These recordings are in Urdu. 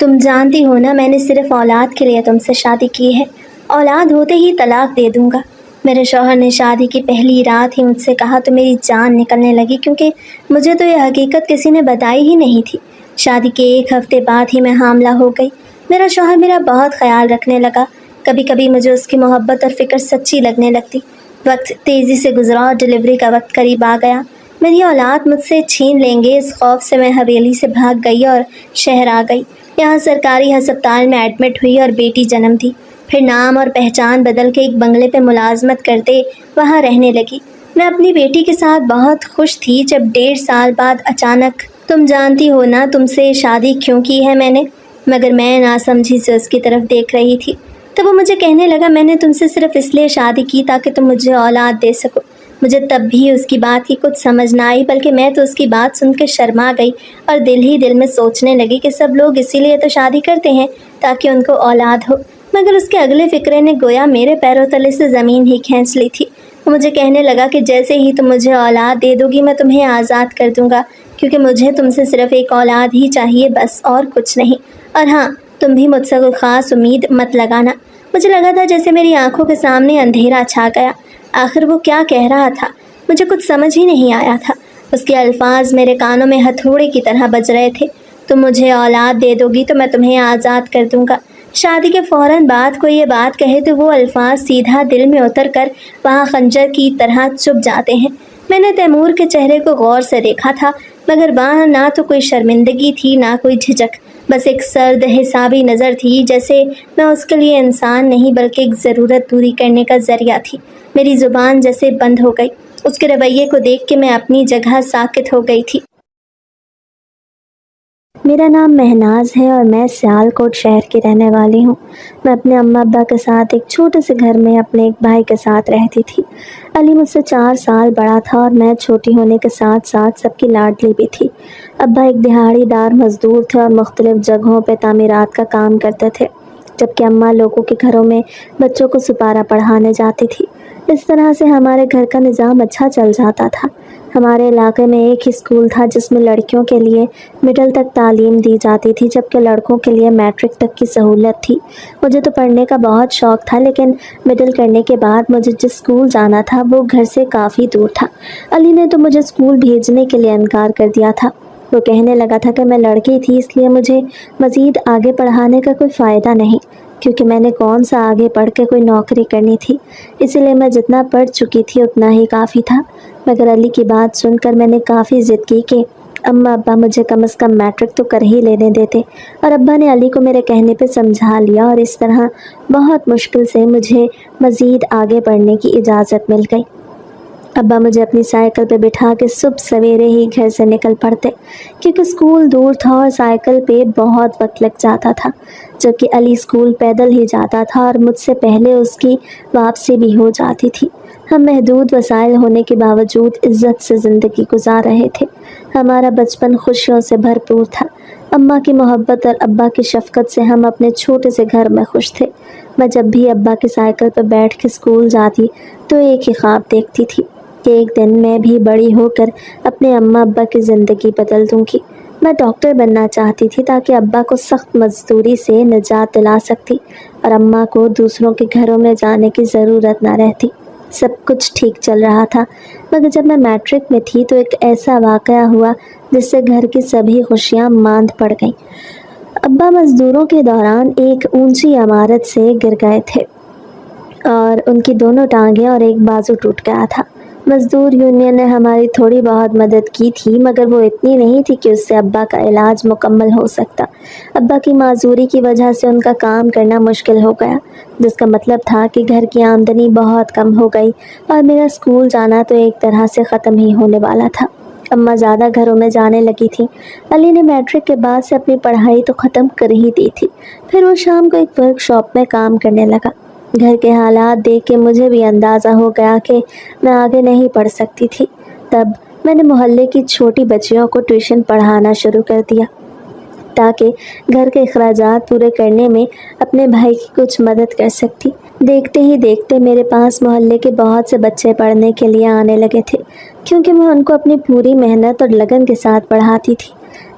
تم جانتی ہو نا میں نے صرف اولاد کے لیے تم سے شادی کی ہے، اولاد ہوتے ہی طلاق دے دوں گا۔ میرے شوہر نے شادی کی پہلی رات ہی مجھ سے کہا تو میری جان نکلنے لگی، کیونکہ مجھے تو یہ حقیقت کسی نے بتائی ہی نہیں تھی۔ شادی کے ایک ہفتے بعد ہی میں حاملہ ہو گئی۔ میرا شوہر میرا بہت خیال رکھنے لگا، کبھی کبھی مجھے اس کی محبت اور فکر سچی لگنے لگتی۔ وقت تیزی سے گزرا اور ڈلیوری کا وقت قریب آ گیا۔ میری اولاد مجھ سے چھین لیں گے اس خوف سے میں حویلی سے بھاگ گئی اور شہر آ گئی۔ یہاں سرکاری ہسپتال میں ایڈمٹ ہوئی اور بیٹی جنم دی۔ پھر نام اور پہچان بدل کے ایک بنگلے پہ ملازمت کرتے وہاں رہنے لگی۔ میں اپنی بیٹی کے ساتھ بہت خوش تھی جب 1.5 سال بعد اچانک، تم جانتی ہو نا تم سے شادی کیوں کی ہے میں نے، مگر میں ناسمجھی سے اس کی طرف دیکھ رہی تھی۔ تو وہ مجھے کہنے لگا میں نے تم سے صرف اس لیے شادی کی تاکہ تم مجھے اولاد دے سکو۔ مجھے تب بھی اس کی بات کی کچھ سمجھ نہ آئی، بلکہ میں تو اس کی بات سن کے شرما گئی اور دل ہی دل میں سوچنے لگی کہ سب لوگ اسی لیے تو شادی کرتے ہیں تاکہ ان کو اولاد ہو۔ مگر اس کے اگلے فکرے نے گویا میرے پیروں تلے سے زمین ہی کھینچ لی تھی۔ وہ مجھے کہنے لگا کہ جیسے ہی تم مجھے اولاد دے دو گی میں تمہیں آزاد کر دوں گا، کیونکہ مجھے تم سے صرف ایک اولاد ہی چاہیے، بس اور کچھ نہیں۔ اور ہاں، تم بھی مجھ سے کوئی خاص امید مت لگانا۔ مجھے لگا تھا جیسے میری آنکھوں کے سامنے اندھیرا چھا گیا۔ آخر وہ کیا کہہ رہا تھا؟ مجھے کچھ سمجھ ہی نہیں آیا تھا۔ اس کے الفاظ میرے کانوں میں ہتھوڑے کی طرح بج رہے تھے۔ تم مجھے اولاد دے دو گی تو میں تمہیں آزاد کر دوں گا۔ شادی کے فوراً بعد کوئی یہ بات کہے تو وہ الفاظ سیدھا دل میں اتر کر وہاں خنجر کی طرح چبھ جاتے ہیں۔ میں نے تیمور کے چہرے کو غور سے دیکھا تھا، مگر وہاں نہ تو کوئی شرمندگی تھی نہ کوئی جھجک، بس ایک سرد حسابی نظر تھی، جیسے میں اس کے لیے انسان نہیں بلکہ ایک ضرورت پوری کرنے کا ذریعہ تھی۔ میری زبان جیسے بند ہو گئی۔ اس کے رویے کو دیکھ کے میں اپنی جگہ ساکت ہو گئی تھی۔ میرا نام مہناز ہے اور میں سیالکوٹ شہر کی رہنے والی ہوں۔ میں اپنے اماں ابا کے ساتھ ایک چھوٹے سے گھر میں اپنے ایک بھائی کے ساتھ رہتی تھی۔ علی مجھ سے 4 سال بڑا تھا اور میں چھوٹی ہونے کے ساتھ ساتھ سب کی لاڈلی بھی تھی۔ ابا ایک دہاڑی دار مزدور تھے اور مختلف جگہوں پہ تعمیرات کا کام کرتے تھے، جبکہ اماں لوگوں کے گھروں میں بچوں کو سپارہ پڑھانے جاتی تھی۔ اس طرح سے ہمارے گھر کا نظام اچھا چل جاتا تھا۔ ہمارے علاقے میں ایک ہی اسکول تھا جس میں لڑکیوں کے لیے مڈل تک تعلیم دی جاتی تھی، جبکہ لڑکوں کے لیے میٹرک تک کی سہولت تھی۔ مجھے تو پڑھنے کا بہت شوق تھا، لیکن مڈل کرنے کے بعد مجھے جس اسکول جانا تھا وہ گھر سے کافی دور تھا۔ علی نے تو مجھے اسکول بھیجنے کے لیے انکار کر دیا تھا۔ وہ کہنے لگا تھا کہ میں لڑکی تھی، اس لیے مجھے مزید آگے پڑھانے کا کوئی فائدہ نہیں، کیونکہ میں نے کون سا آگے پڑھ کے کوئی نوکری کرنی تھی، اسی لیے میں جتنا پڑھ چکی تھی اتنا ہی کافی تھا۔ مگر علی کی بات سن کر میں نے کافی ضد کی کہ اماں ابا مجھے کم از کم میٹرک تو کر ہی لینے دیتے، اور ابا نے علی کو میرے کہنے پہ سمجھا لیا اور اس طرح بہت مشکل سے مجھے مزید آگے پڑھنے کی اجازت مل گئی۔ ابا مجھے اپنی سائیکل پہ بٹھا کے صبح سویرے ہی گھر سے نکل پڑتے، کیونکہ اسکول دور تھا اور سائیکل پہ بہت وقت لگ جاتا تھا، جبکہ علی اسکول پیدل ہی جاتا تھا اور مجھ سے پہلے اس کی واپسی بھی ہو جاتی تھی۔ ہم محدود وسائل ہونے کے باوجود عزت سے زندگی گزار رہے تھے۔ ہمارا بچپن خوشیوں سے بھرپور تھا۔ اماں کی محبت اور ابا کی شفقت سے ہم اپنے چھوٹے سے گھر میں خوش تھے۔ میں جب بھی ابا کی سائیکل پر بیٹھ کے اسکول جاتی تو ایک ہی خواب دیکھتی تھی کہ ایک دن میں بھی بڑی ہو کر اپنے اماں ابا کی زندگی بدل دوں گی۔ میں ڈاکٹر بننا چاہتی تھی تاکہ ابا کو سخت مزدوری سے نجات دلا سکتی اور اماں کو دوسروں کے گھروں میں جانے کی ضرورت نہ رہتی۔ سب کچھ ٹھیک چل رہا تھا، مگر جب میں میٹرک میں تھی تو ایک ایسا واقعہ ہوا جس سے گھر کی سبھی خوشیاں ماند پڑ گئیں۔ ابا مزدوروں کے دوران ایک اونچی عمارت سے گر گئے تھے اور ان کی دونوں ٹانگیں اور ایک بازو ٹوٹ گیا تھا۔ مزدور یونین نے ہماری تھوڑی بہت مدد کی تھی، مگر وہ اتنی نہیں تھی کہ اس سے ابا کا علاج مکمل ہو سکتا۔ ابا کی معذوری کی وجہ سے ان کا کام کرنا مشکل ہو گیا، جس کا مطلب تھا کہ گھر کی آمدنی بہت کم ہو گئی اور میرا اسکول جانا تو ایک طرح سے ختم ہی ہونے والا تھا۔ اماں زیادہ گھروں میں جانے لگی تھیں۔ علی نے میٹرک کے بعد سے اپنی پڑھائی تو ختم کر ہی دی تھی، پھر وہ شام کو ایک ورک شاپ میں کام کرنے لگا۔ گھر کے حالات دیکھ کے مجھے بھی اندازہ ہو گیا کہ میں آگے نہیں پڑھ سکتی تھی۔ تب میں نے محلے کی چھوٹی بچیوں کو ٹیوشن پڑھانا شروع کر دیا تاکہ گھر کے اخراجات پورے کرنے میں اپنے بھائی کی کچھ مدد کر سکتی۔ دیکھتے ہی دیکھتے میرے پاس محلے کے بہت سے بچے پڑھنے کے لیے آنے لگے تھے، کیونکہ میں ان کو اپنی پوری محنت اور لگن کے ساتھ پڑھاتی تھی۔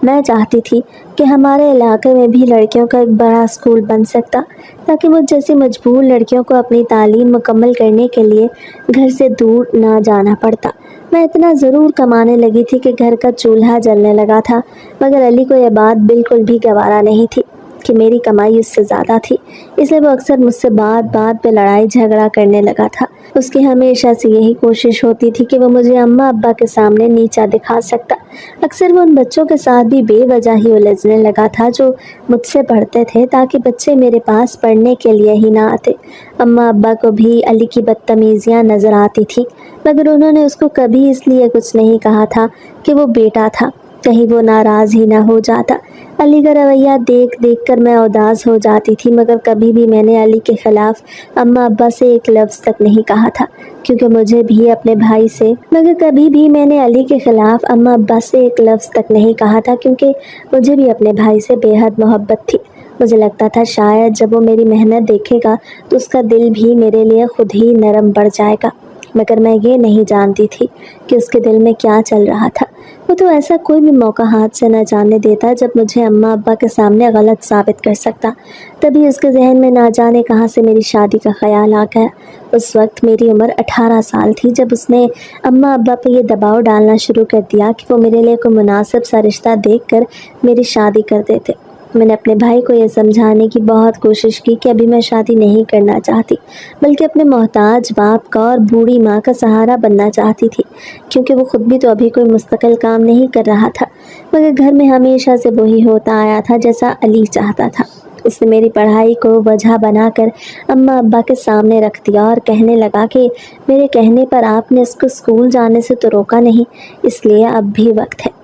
میں چاہتی تھی کہ ہمارے علاقے میں بھی لڑکیوں کا ایک بڑا اسکول بن سکتا تاکہ مجھ جیسی مجبور لڑکیوں کو اپنی تعلیم مکمل کرنے کے لیے گھر سے دور نہ جانا پڑتا۔ میں اتنا ضرور کمانے لگی تھی کہ گھر کا چولہا جلنے لگا تھا، مگر علی کو یہ بات بالکل بھی گوارا نہیں تھی کہ میری کمائی اس سے زیادہ تھی، اس لیے وہ اکثر مجھ سے بات بات پہ لڑائی جھگڑا کرنے لگا تھا۔ اس کی ہمیشہ سے یہی کوشش ہوتی تھی کہ وہ مجھے اماں ابا کے سامنے نیچا دکھا سکتا۔ اکثر وہ ان بچوں کے ساتھ بھی بے وجہ ہی الجھنے لگا تھا جو مجھ سے پڑھتے تھے، تاکہ بچے میرے پاس پڑھنے کے لیے ہی نہ آتے۔ اماں ابا کو بھی علی کی بدتمیزیاں نظر آتی تھیں، مگر انہوں نے اس کو کبھی اس لیے کچھ نہیں کہا تھا کہ وہ بیٹا تھا، کہیں وہ ناراض ہی نہ ہو جاتا۔ علی کا رویہ دیکھ دیکھ کر میں اداس ہو جاتی تھی، مگر کبھی بھی میں نے علی کے خلاف اماں ابا سے ایک لفظ تک نہیں کہا تھا، کیونکہ مجھے بھی اپنے بھائی سے بے حد محبت تھی۔ مجھے لگتا تھا شاید جب وہ میری محنت دیکھے گا تو اس کا دل بھی میرے لیے خود ہی نرم پڑ جائے گا، مگر میں یہ نہیں جانتی تھی کہ اس کے دل میں کیا چل رہا تھا۔ وہ تو ایسا کوئی بھی موقع ہاتھ سے نہ جانے دیتا جب مجھے اماں ابا کے سامنے غلط ثابت کر سکتا۔ تبھی اس کے ذہن میں نہ جانے کہاں سے میری شادی کا خیال آ گیا۔ اس وقت میری عمر 18 سال تھی جب اس نے اماں ابا پہ یہ دباؤ ڈالنا شروع کر دیا کہ وہ میرے لیے کوئی مناسب سا رشتہ دیکھ کر میری شادی کر دیتے۔ میں نے اپنے بھائی کو یہ سمجھانے کی بہت کوشش کی کہ ابھی میں شادی نہیں کرنا چاہتی، بلکہ اپنے محتاج باپ کا اور بوڑھی ماں کا سہارا بننا چاہتی تھی، کیونکہ وہ خود بھی تو ابھی کوئی مستقل کام نہیں کر رہا تھا۔ مگر گھر میں ہمیشہ سے وہی ہوتا آیا تھا جیسا علی چاہتا تھا۔ اس نے میری پڑھائی کو وجہ بنا کر اماں ابا کے سامنے رکھ دیا اور کہنے لگا کہ میرے کہنے پر آپ نے اس کو اسکول جانے سے تو روکا نہیں، اس لیے اب بھی وقت ہے،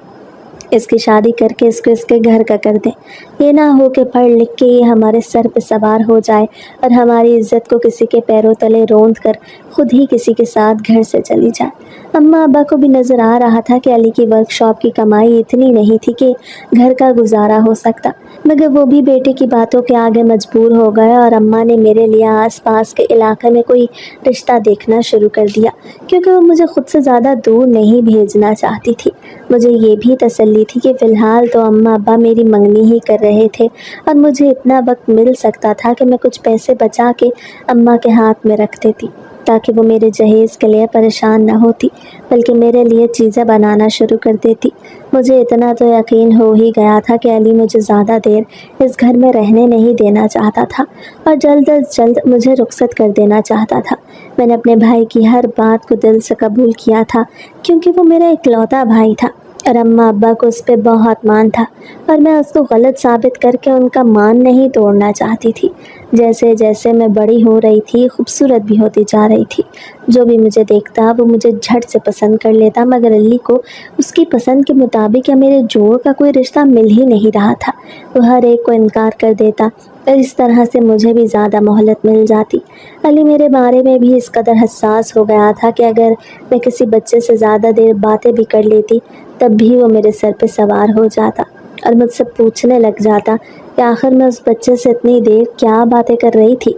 اس کی شادی کر کے اس کو اس کے گھر کا کر دیں۔ یہ نہ ہو کہ پڑھ لکھ کے یہ ہمارے سر پہ سوار ہو جائے اور ہماری عزت کو کسی کے پیروں تلے روند کر خود ہی کسی کے ساتھ گھر سے چلی جائے۔ اماں ابا کو بھی نظر آ رہا تھا کہ علی کی ورک شاپ کی کمائی اتنی نہیں تھی کہ گھر کا گزارا ہو سکتا، مگر وہ بھی بیٹے کی باتوں کے آگے مجبور ہو گئے اور اماں نے میرے لیے آس پاس کے علاقے میں کوئی رشتہ دیکھنا شروع کر دیا، کیونکہ وہ مجھے خود سے زیادہ دور نہیں بھیجنا چاہتی تھی۔ مجھے یہ بھی تسلی تھی کہ فی الحال تو اماں ابا میری منگنی ہی کر رہے تھے اور مجھے اتنا وقت مل سکتا تھا کہ میں کچھ پیسے بچا کے اماں کے ہاتھ میں رکھ دیتی، تاکہ وہ میرے جہیز کے لیے پریشان نہ ہوتی بلکہ میرے لیے چیزیں بنانا شروع کر دیتی۔ مجھے اتنا تو یقین ہو ہی گیا تھا کہ علی مجھے زیادہ دیر اس گھر میں رہنے نہیں دینا چاہتا تھا اور جلد از جلد مجھے رخصت کر دینا چاہتا تھا۔ میں نے اپنے بھائی کی ہر بات کو دل سے قبول کیا تھا، کیونکہ وہ میرا اکلوتا بھائی تھا اور اماں ابا کو اس پہ بہت مان تھا، اور میں اس کو غلط ثابت کر کے ان کا مان نہیں توڑنا چاہتی تھی۔ جیسے جیسے میں بڑی ہو رہی تھی، خوبصورت بھی ہوتی جا رہی تھی، جو بھی مجھے دیکھتا وہ مجھے جھٹ سے پسند کر لیتا، مگر علی کو اس کی پسند کے مطابق یا میرے جوڑ کا کوئی رشتہ مل ہی نہیں رہا تھا۔ وہ ہر ایک کو انکار کر دیتا اور اس طرح سے مجھے بھی زیادہ مہلت مل جاتی۔ علی میرے بارے میں بھی اس قدر حساس ہو گیا تھا کہ اگر میں کسی بچے سے زیادہ دیر باتیں بھی کر لیتی تب بھی وہ میرے سر پہ سوار ہو جاتا اور مجھ سے پوچھنے لگ جاتا کہ آخر میں اس بچے سے اتنی دیر کیا باتیں کر رہی تھی۔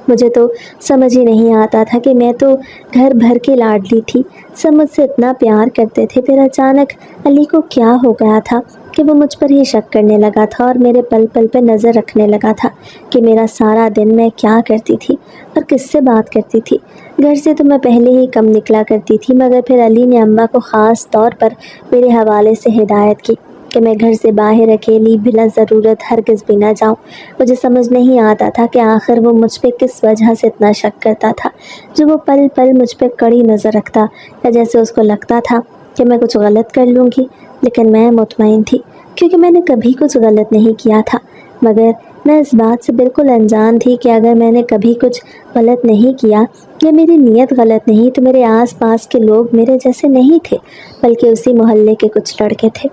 مجھے تو سمجھ ہی نہیں آتا تھا کہ میں تو گھر بھر کی لاڈلی تھی، سب مجھ سے اتنا پیار کرتے تھے، پھر اچانک علی کو کیا ہو گیا تھا کہ وہ مجھ پر ہی شک کرنے لگا تھا اور میرے پل پل پہ نظر رکھنے لگا تھا کہ میرا سارا دن میں کیا کرتی تھی اور کس سے بات کرتی تھی۔ گھر سے تو میں پہلے ہی کم نکلا کرتی تھی، مگر پھر علی نے اماں کو خاص طور پر میرے حوالے سے ہدایت کی کہ میں گھر سے باہر اکیلی بلا ضرورت ہرگز بھی نہ جاؤں۔ مجھے سمجھ نہیں آتا تھا کہ آخر وہ مجھ پہ کس وجہ سے اتنا شک کرتا تھا، جو وہ پل پل مجھ پہ کڑی نظر رکھتا، یا جیسے اس کو لگتا تھا کہ میں کچھ غلط کر لوں گی۔ لیکن میں مطمئن تھی کیونکہ میں نے کبھی کچھ غلط نہیں کیا تھا، مگر میں اس بات سے بالکل انجان تھی کہ اگر میں نے کبھی کچھ غلط نہیں کیا یا میری نیت غلط نہیں تو میرے آس پاس کے لوگ میرے جیسے نہیں تھے، بلکہ اسی محلے کے کچھ لڑکے تھے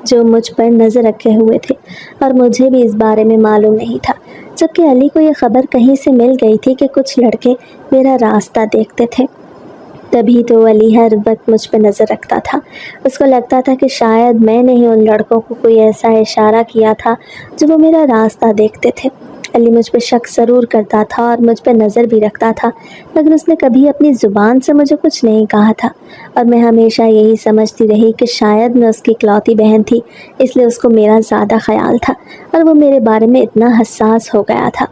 جو مجھ پر نظر رکھے ہوئے تھے، اور مجھے بھی اس بارے میں معلوم نہیں تھا، جبکہ علی کو یہ خبر کہیں سے مل گئی تھی کہ کچھ لڑکے میرا راستہ دیکھتے تھے۔ تبھی تو علی ہر وقت مجھ پہ نظر رکھتا تھا۔ اس کو لگتا تھا کہ شاید میں نے ہی ان لڑکوں کو کوئی ایسا اشارہ کیا تھا جو وہ میرا راستہ دیکھتے تھے۔ علی مجھ پہ شک ضرور کرتا تھا اور مجھ پہ نظر بھی رکھتا تھا، مگر اس نے کبھی اپنی زبان سے مجھے کچھ نہیں کہا تھا، اور میں ہمیشہ یہی سمجھتی رہی کہ شاید میں اس کی اکلوتی بہن تھی، اس لیے اس کو میرا زیادہ خیال تھا اور وہ میرے بارے میں اتنا حساس ہو گیا تھا۔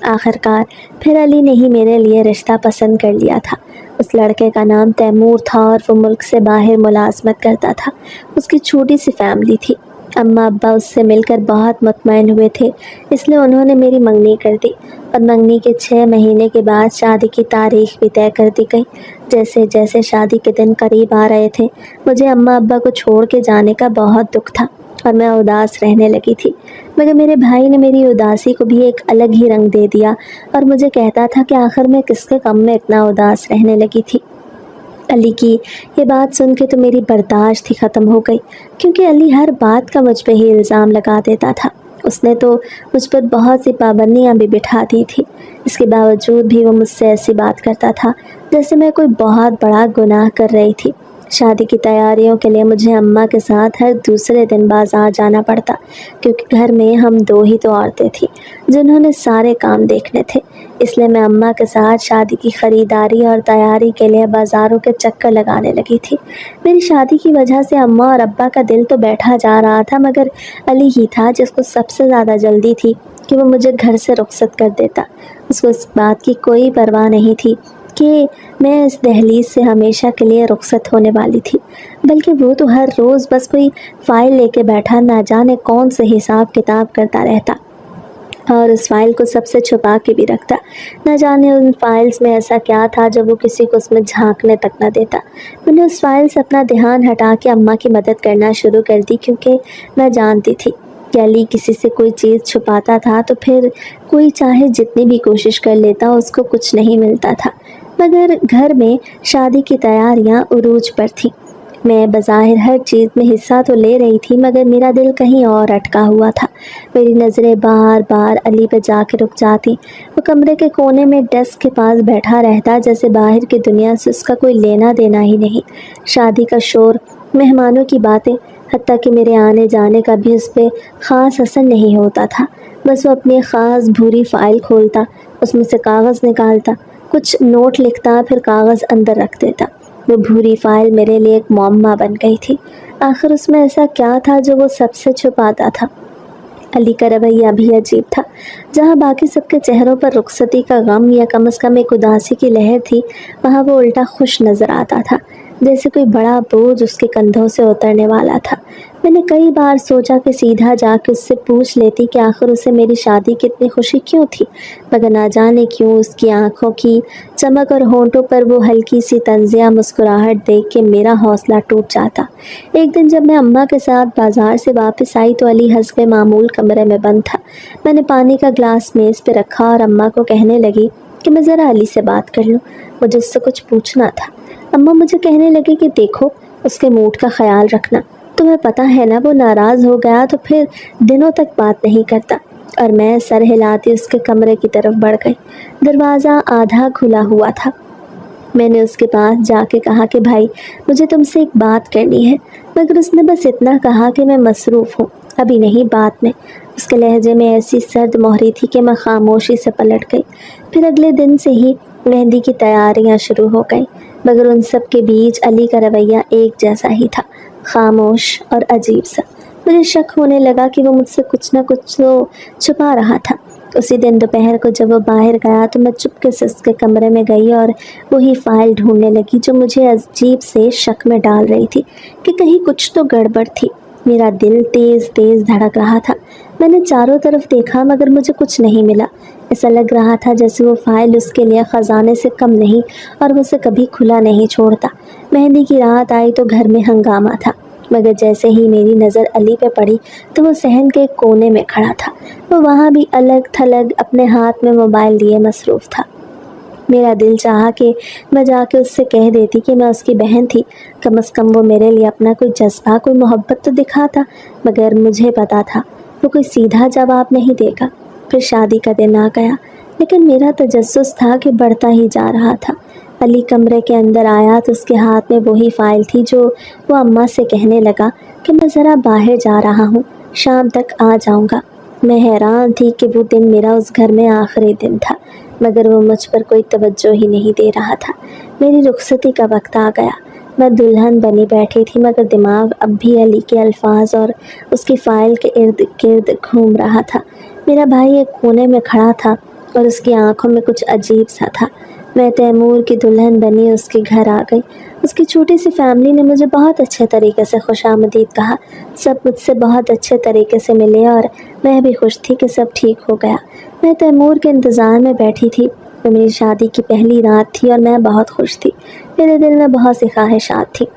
آخرکار پھر علی نے ہی میرے لیے رشتہ پسند کر لیا تھا۔ اس لڑکے کا نام تیمور تھا اور وہ ملک سے باہر ملازمت کرتا تھا۔ اس کی چھوٹی سی فیملی تھی۔ اماں ابا اس سے مل کر بہت مطمئن ہوئے تھے، اس لیے انہوں نے میری منگنی کر دی اور منگنی کے 6 مہینے کے بعد شادی کی تاریخ بھی طے کر دی گئی۔ جیسے جیسے شادی کے دن قریب آ رہے تھے، مجھے اماں ابا کو چھوڑ کے جانے کا بہت دکھ تھا اور میں اداس رہنے لگی تھی، مگر میرے بھائی نے میری اداسی کو بھی ایک الگ ہی رنگ دے دیا اور مجھے کہتا تھا کہ آخر میں کس کے غم میں اتنا اداس رہنے لگی تھی۔ علی کی یہ بات سن کے تو میری برداشت ہی ختم ہو گئی، کیونکہ علی ہر بات کا مجھ پہ ہی الزام لگا دیتا تھا۔ اس نے تو مجھ پر بہت سی پابندیاں بھی بٹھا دی تھی، اس کے باوجود بھی وہ مجھ سے ایسی بات کرتا تھا جیسے میں کوئی بہت بڑا گناہ کر رہی تھی۔ شادی کی تیاریوں کے لیے مجھے اماں کے ساتھ ہر دوسرے دن بازار جانا پڑتا، کیونکہ گھر میں ہم 2 ہی تو عورتیں تھیں جنہوں نے سارے کام دیکھنے تھے۔ اس لیے میں اماں کے ساتھ شادی کی خریداری اور تیاری کے لیے بازاروں کے چکر لگانے لگی تھی۔ میری شادی کی وجہ سے اماں اور ابا کا دل تو بیٹھا جا رہا تھا، مگر علی ہی تھا جس کو سب سے زیادہ جلدی تھی کہ وہ مجھے گھر سے رخصت کر دیتا۔ اس کو اس بات کی کوئی پرواہ نہیں تھی کہ میں اس دہلیز سے ہمیشہ کے لیے رخصت ہونے والی تھی، بلکہ وہ تو ہر روز بس کوئی فائل لے کے بیٹھا نہ جانے کون سے حساب کتاب کرتا رہتا اور اس فائل کو سب سے چھپا کے بھی رکھتا۔ نہ جانے ان فائلز میں ایسا کیا تھا جب وہ کسی کو اس میں جھانکنے تک نہ دیتا۔ میں نے اس فائل سے اپنا دھیان ہٹا کے اماں کی مدد کرنا شروع کر دی، کیونکہ میں جانتی تھی کہ علی کسی سے کوئی چیز چھپاتا تھا تو پھر کوئی چاہے جتنی بھی کوشش کر لیتا اس کو کچھ نہیں ملتا تھا۔ مگر گھر میں شادی کی تیاریاں عروج پر تھیں۔ میں بظاہر ہر چیز میں حصہ تو لے رہی تھی، مگر میرا دل کہیں اور اٹکا ہوا تھا۔ میری نظریں بار بار علی پہ جا کے رک جاتی۔ وہ کمرے کے کونے میں ڈیسک کے پاس بیٹھا رہتا جیسے باہر کی دنیا سے اس کا کوئی لینا دینا ہی نہیں۔ شادی کا شور، مہمانوں کی باتیں، حتیٰ کہ میرے آنے جانے کا بھی اس پہ خاص اثر نہیں ہوتا تھا۔ بس وہ اپنی خاص بھوری فائل کھولتا، اس میں سے کاغذ نکالتا، کچھ نوٹ لکھتا، پھر کاغذ اندر رکھ دیتا۔ وہ بھوری فائل میرے لیے ایک معمہ بن گئی تھی۔ آخر اس میں ایسا کیا تھا جو وہ سب سے چھپاتا تھا؟ علی کا رویہ بھی عجیب تھا۔ جہاں باقی سب کے چہروں پر رخصتی کا غم یا کم از کم ایک اداسی کی لہر تھی، وہاں وہ الٹا خوش نظر آتا تھا، جیسے کوئی بڑا بوجھ اس کے کندھوں سے اترنے والا تھا۔ میں نے کئی بار سوچا کہ سیدھا جا کے اس سے پوچھ لیتی کہ آخر اسے میری شادی کی اتنی خوشی کیوں تھی، مگر نہ جانے کیوں اس کی آنکھوں کی چمک اور ہونٹوں پر وہ ہلکی سی طنزیہ مسکراہٹ دیکھ کے میرا حوصلہ ٹوٹ جاتا۔ ایک دن جب میں اماں کے ساتھ بازار سے واپس آئی تو علی حسب معمول کمرے میں بند تھا۔ میں نے پانی کا گلاس میز پہ رکھا اور اماں کو کہنے لگی کہ میں ذرا علی سے بات کر لوں، مجھے اس سے کچھ پوچھنا تھا۔ اماں مجھے کہنے لگی کہ دیکھو، اس کے موڈ کا خیال رکھنا، تمہیں پتہ ہے نا وہ ناراض ہو گیا تو پھر دنوں تک بات نہیں کرتا۔ اور میں سر ہلاتی اس کے کمرے کی طرف بڑھ گئی۔ دروازہ آدھا کھلا ہوا تھا۔ میں نے اس کے پاس جا کے کہا کہ بھائی، مجھے تم سے ایک بات کرنی ہے، مگر اس نے بس اتنا کہا کہ میں مصروف ہوں، ابھی نہیں، بات میں۔ اس کے لہجے میں ایسی سرد مہری تھی کہ میں خاموشی سے پلٹ گئی۔ پھر اگلے دن سے ہی مہندی کی تیاریاں شروع ہو گئیں، مگر ان سب کے بیچ علی کا رویہ ایک جیسا ہی تھا، خاموش اور عجیب سا۔ مجھے شک ہونے لگا کہ وہ مجھ سے کچھ نہ کچھ تو چھپا رہا تھا۔ اسی دن دوپہر کو جب وہ باہر گیا تو میں چپکے سے اس کے کمرے میں گئی اور وہی فائل ڈھونڈنے لگی جو مجھے عجیب سے شک میں ڈال رہی تھی کہ کہیں کچھ تو گڑبڑ تھی۔ میرا دل تیز تیز دھڑک رہا تھا۔ میں نے چاروں طرف دیکھا مگر مجھے کچھ نہیں ملا۔ ایسا لگ رہا تھا جیسے وہ فائل اس کے لیے خزانے سے کم نہیں اور وہ اسے کبھی کھلا نہیں چھوڑتا۔ مہندی کی رات آئی تو گھر میں ہنگامہ تھا، مگر جیسے ہی میری نظر علی پہ پڑی تو وہ صحن کے کونے میں کھڑا تھا۔ وہ وہاں بھی الگ تھلگ اپنے ہاتھ میں موبائل لیے مصروف تھا۔ میرا دل چاہا کہ میں جا کے اس سے کہہ دیتی کہ میں اس کی بہن تھی، کم از کم وہ میرے لیے اپنا کوئی جذبہ، کوئی محبت تو دکھاتا، مگر مجھے پتا تھا وہ کوئی سیدھا جواب نہیں دے گا۔ پھر شادی کا دن آ گیا، لیکن میرا تجسس تھا کہ بڑھتا ہی جا رہا تھا۔ علی کمرے کے اندر آیا تو اس کے ہاتھ میں وہی فائل تھی جو وہ اماں سے کہنے لگا کہ میں ذرا باہر جا رہا ہوں، شام تک آ جاؤں گا۔ میں حیران تھی کہ وہ دن میرا اس گھر میں آخری دن تھا، مگر وہ مجھ پر کوئی توجہ ہی نہیں دے رہا تھا۔ میری رخصتی کا وقت آ گیا۔ میں دلہن بنی بیٹھی تھی، مگر دماغ اب بھی علی کے الفاظ اور اس کی فائل کے ارد گرد گھوم رہا تھا۔ میرا بھائی ایک کونے میں کھڑا تھا اور اس کی آنکھوں میں کچھ عجیب سا تھا۔ میں تیمور کی دلہن بنی اس کے گھر آ گئی۔ اس کی چھوٹی سی فیملی نے مجھے بہت اچھے طریقے سے خوش آمدید کہا۔ سب مجھ سے بہت اچھے طریقے سے ملے اور میں بھی خوش تھی کہ سب ٹھیک ہو گیا۔ میں تیمور کے انتظار میں بیٹھی تھی۔ وہ میری شادی کی پہلی رات تھی اور میں بہت خوش تھی۔ میرے دل میں بہت سی خواہشات تھیں،